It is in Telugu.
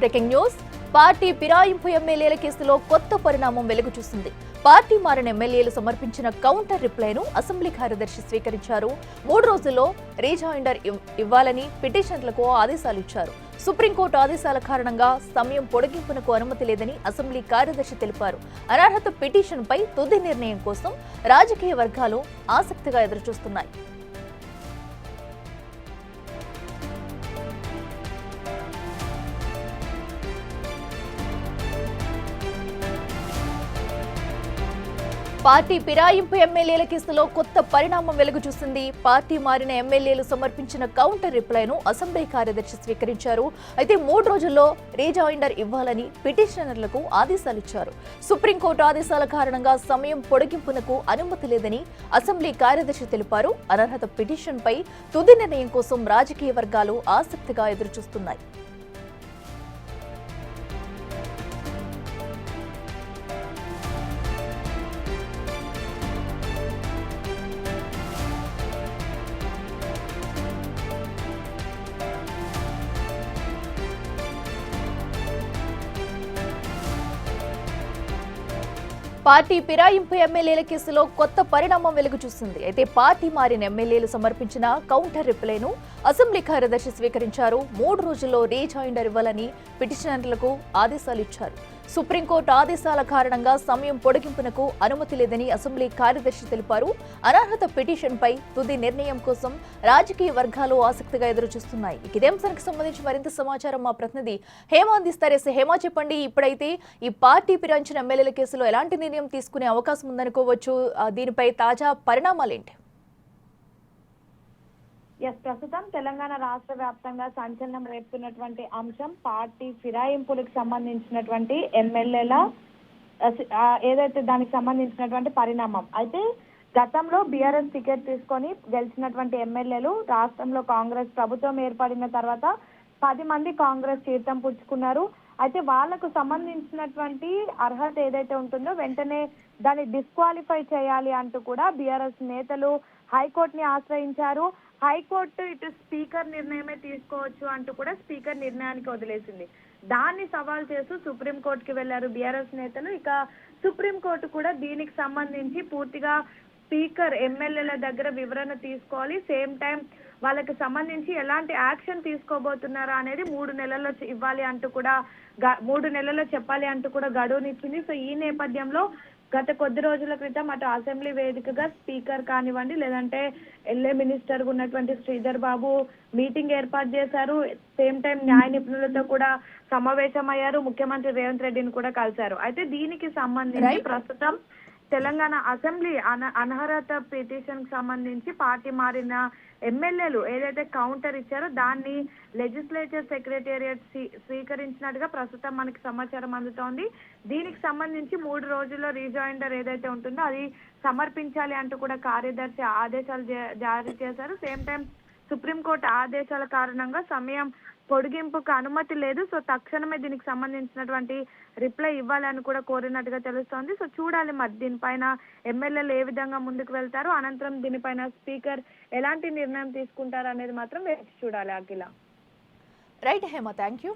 Breaking news. పార్టీ ఫిరాయింపు ఎమ్మెల్యేల కేసులో కొత్త పరిణామం వెలుగు చూసింది. పార్టీ మారిన ఎమ్మెల్యేలు సమర్పించిన కౌంటర్ రిప్లైను అసెంబ్లీ కార్యదర్శి స్వీకరించారు. 3 రోజుల్లో రీజాయిండర్ ఇవ్వాలని పిటిషనర్లకు ఆదేశాలు ఇచ్చారు. సుప్రీంకోర్టు ఆదేశాల కారణంగా సమయం పొడిగింపునకు అనుమతి లేదని అసెంబ్లీ కార్యదర్శి తెలిపారు. అనర్హత పిటిషన్పై తుది నిర్ణయం కోసం రాజకీయ వర్గాలు ఆసక్తిగా ఎదురుచూస్తున్నాయి. పార్టీ ఫిరాయింపు ఎమ్మెల్యేల కేసులో కొత్త పరిణామం వెలుగు చూసింది. పార్టీ మారిన ఎమ్మెల్యేలు సమర్పించిన కౌంటర్ రిప్లైను అసెంబ్లీ కార్యదర్శి స్వీకరించారు. అయితే 3 రోజుల్లో రీజాయిండర్ ఇవ్వాలని పిటిషనర్లకు ఆదేశాలిచ్చారు. సుప్రీంకోర్టు ఆదేశాల కారణంగా సమయం పొడిగింపునకు అనుమతి లేదని అసెంబ్లీ కార్యదర్శి తెలిపారు. అనర్హత పిటిషన్పై తుది నిర్ణయం కోసం రాజకీయ వర్గాలు ఆసక్తిగా ఎదురుచూస్తున్నాయి. పార్టీ ఫిరాయింపు ఎమ్మెల్యేల కేసులో కొత్త పరిణామం వెలుగు చూసింది. అయితే పార్టీ మారిన ఎమ్మెల్యేలు సమర్పించిన కౌంటర్ రిప్లైను అసెంబ్లీ కార్యదర్శి స్వీకరించారు. 3 రోజుల్లో రీజాయిండర్ ఇవ్వాలని పిటిషనర్లకు ఆదేశాలు ఇచ్చారు. సుప్రీంకోర్టు ఆదేశాల కారణంగా సమయం పొడిగింపునకు అనుమతి లేదని అసెంబ్లీ కార్యదర్శి తెలిపారు. అనర్హత పిటిషన్పై తుది నిర్ణయం కోసం రాజకీయ వర్గాలు ఆసక్తిగా ఎదురుచూస్తున్నాయి. ఇదే అంశానికి సంబంధించి మరింత సమాచారం మా ప్రతినిధి హేమ అందిస్తారు. హేమ, చెప్పండి, ఇప్పుడైతే ఈ పార్టీ ఫిరాయించిన ఎమ్మెల్యేల కేసులో ఎలాంటి నిర్ణయం తీసుకునే అవకాశం ఉందనుకోవచ్చు? దీనిపై తాజా పరిణామాలేంటి? ప్రస్తుతం తెలంగాణ రాష్ట్ర వ్యాప్తంగా సంచలనం రేపుతున్నటువంటి అంశం పార్టీ ఫిరాయింపులకు సంబంధించినటువంటి ఎమ్మెల్యేల ఏదైతే దానికి సంబంధించినటువంటి పరిణామం. అయితే గతంలో బీఆర్ఎస్ టికెట్ తీసుకొని గెలిచినటువంటి ఎమ్మెల్యేలు రాష్ట్రంలో కాంగ్రెస్ ప్రభుత్వం ఏర్పడిన తర్వాత 10 మంది కాంగ్రెస్ తీర్థం పుచ్చుకున్నారు. అయితే వాళ్లకు సంబంధించినటువంటి అర్హత ఏదైతే ఉంటుందో వెంటనే దాన్ని డిస్క్వాలిఫై చేయాలి అంటూ కూడా బీఆర్ఎస్ నేతలు హైకోర్టుని ఆశ్రయించారు. హైకోర్టు ఇటు స్పీకర్ నిర్ణయమే తీసుకోవచ్చు అంటూ కూడా స్పీకర్ నిర్ణయానికి వదిలేసింది. దాన్ని సవాల్ చేస్తూ సుప్రీంకోర్టుకి వెళ్లారు బీఆర్ఎస్ నేతలు. ఇక సుప్రీంకోర్టు కూడా దీనికి సంబంధించి పూర్తిగా స్పీకర్ ఎమ్మెల్యేల దగ్గర వివరణ తీసుకోవాలి, సేమ్ టైం వాళ్ళకి సంబంధించి ఎలాంటి యాక్షన్ తీసుకోబోతున్నారా అనేది 3 నెలల్లో ఇవ్వాలి అంటూ కూడా 3 నెలల్లో చెప్పాలి అంటూ కూడా గడువునిచ్చింది. సో ఈ నేపథ్యంలో గత కొద్ది రోజుల క్రితం అటు అసెంబ్లీ వేదికగా స్పీకర్ కానివ్వండి, లేదంటే ఎల్ఏ మినిస్టర్ ఉన్నటువంటి శ్రీధర్ బాబు మీటింగ్ ఏర్పాటు చేశారు. సేమ్ టైం న్యాయ నిపుణులతో కూడా సమావేశమయ్యారు. ముఖ్యమంత్రి రేవంత్ రెడ్డిని కూడా కలిశారు. అయితే దీనికి సంబంధించి ప్రస్తుతం తెలంగాణ అసెంబ్లీ అనర్హత పిటిషన్ కి సంబంధించి పార్టీ మారిన ఎమ్మెల్యేలు ఏదైతే కౌంటర్ ఇచ్చారో దాన్ని లెజిస్లేచర్ సెక్రటేరియట్ స్వీకరించినట్టుగా ప్రస్తుతం మనకి సమాచారం అందుతోంది. దీనికి సంబంధించి 3 రోజుల్లో రీజాయిండర్ ఏదైతే ఉంటుందో అది సమర్పించాలి అంటూ కూడా కార్యదర్శి ఆదేశాలు జారీ చేశారు. సేమ్ టైం సుప్రీంకోర్టు ఆదేశాల కారణంగా సమయం పొడిగింపుకు అనుమతి లేదు. సో తక్షణమే దీనికి సంబంధించినటువంటి రిప్లై ఇవ్వాలని కూడా కోరినట్టుగా తెలుస్తోంది. సో చూడాలి మరి దీనిపైన ఎమ్మెల్యేలు ఏ విధంగా ముందుకు వెళ్తారు, అనంతరం దీనిపైన స్పీకర్ ఎలాంటి నిర్ణయం తీసుకుంటారు అనేది మాత్రం వేచి చూడాలి. Akhila. Right Hema, thank you.